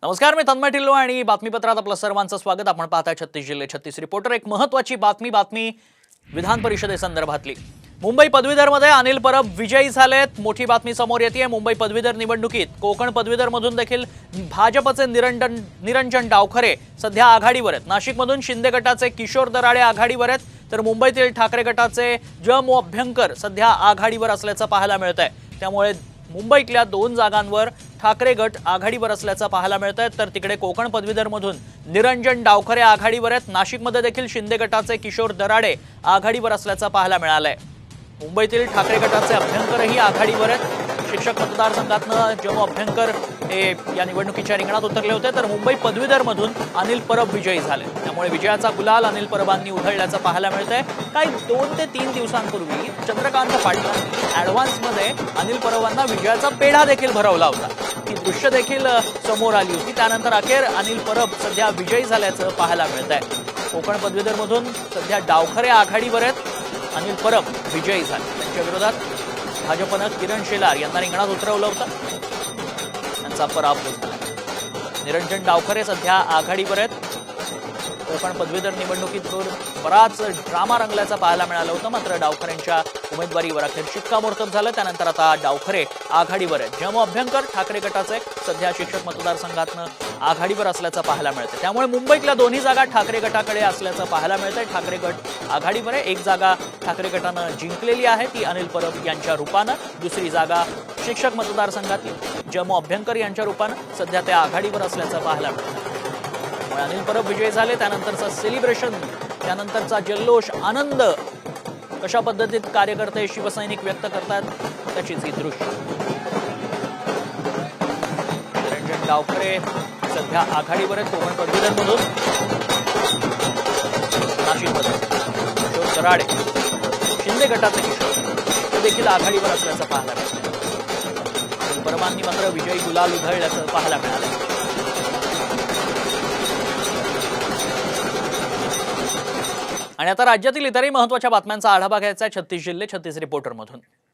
नमस्कार, मी तन्मय टिल्लो आणि बातमीपत्रात आपलं सर्वांचं स्वागत। आपण पाहताय 36 जिल्हे 36 रिपोर्टर। एक महत्त्वाची बातमी विधान परिषदेसंदर्भातली। मुंबई पदवीधरमध्ये अनिल परब विजयी झालेत। मोठी बातमी समोर येते। मुंबई पदवीधर निवडणुकीत कोकण पदवीधरमधून देखील भाजपचे निरंजन डावखरे सध्या आघाडीवर आहेत। नाशिकमधून शिंदे गटाचे किशोर दराडे आघाडीवर आहेत, तर मुंबईतील ठाकरे गटाचे जम अभ्यंकर सध्या आघाडीवर असल्याचं पाहायला मिळतंय। त्यामुळे मुंबईतल्या 2 जागांवर ठाकरे गट आघाडीवर असल्याचं पाहायला मिळतंय, तर तिकडे कोकण पदवीधरमधून निरंजन डावखरे आघाडीवर आहेत। नाशिकमध्ये देखील शिंदे गटाचे किशोर दराडे आघाडीवर असल्याचं पाहायला मिळालंय। मुंबईतील ठाकरे गटाचे अभ्यंकरही आघाडीवर आहेत। शिक्षक मतदारसंघातनं जम अभ्यंकर हे या निवडणुकीच्या रिंगणात उतरले होते, तर मुंबई पदवीधरमधून अनिल परब विजयी झाले। त्यामुळे विजयाचा गुलाल अनिल परबांनी उधळल्याचं पाहायला मिळतंय। काही 2 ते 3 दिवसांपूर्वी चंद्रकांत पाटलांनी ॲडव्हान्समध्ये अनिल परबांना विजयाचा पेढा देखील भरवला होता। ती दृश्य देखील समोर आली होती। त्यानंतर अखेर अनिल परब सध्या विजयी झाल्याचं पाहायला मिळतंय। कोकण पदवीधरमधून सध्या डावखरे आघाडीवर आहेत, अनिल परब विजयी झाले। त्यांच्या विरोधात भाजपनं किरण शेलार यांना रिंगणात उतरवलं होतं, त्यांचा पराभव झाला। निरंजन डावखरे सध्या आघाडीवर आहेत। कोकण पदवीधर निवडणुकीत बराच ड्रामा रंगल्याचा पाहायला मिळालं होतं, मात्र डावखरेंच्या उमेदवारीवर अखेर शिक्कामोर्तब झालं। त्यानंतर आता डावखरे आघाडीवर आहेत। जम अभ्यंकर ठाकरे गटाचे सध्या शिक्षक मतदारसंघातनं आघाडीवर असल्याचं पाहायला मिळतं। त्यामुळे मुंबईतल्या 2ही जागा ठाकरे गटाकडे असल्याचं पाहायला मिळतंय। ठाकरे गट आघाडीवर आहे। 1 जागा ठाकरे गटानं जिंकलेली आहे, ती अनिल परब यांच्या रूपानं। दुसरी जागा शिक्षक मतदारसंघातली जम अभ्यंकर यांच्या रूपानं सध्या त्या आघाडीवर असल्याचं पाहायला मिळतं। त्यामुळे अनिल परब विजयी झाले। त्यानंतरचं सेलिब्रेशन, त्यानंतरचा जल्लोष, आनंद कशा पद्धतीत कार्यकर्ते शिवसैनिक व्यक्त करतात त्याचीच ही दृश्य। निरंजन डावखरे सध्या आघाडीवर आहेत कोकण पदवीधरमधून। नाशिकमध्ये किशोर दराडे शिंदे गटाचे किशोर ते देखील आघाडीवर असल्याचं पाहायला मिळतं। परबांनी मात्र विजयी गुलाल उधळल्याचं पाहायला मिळालं। आणि आता राज्यातील इतरही महत्त्वाच्या बातम्यांचा आढावा घ्यायचा 36 जिल्हे 36 रिपोर्टरमधून।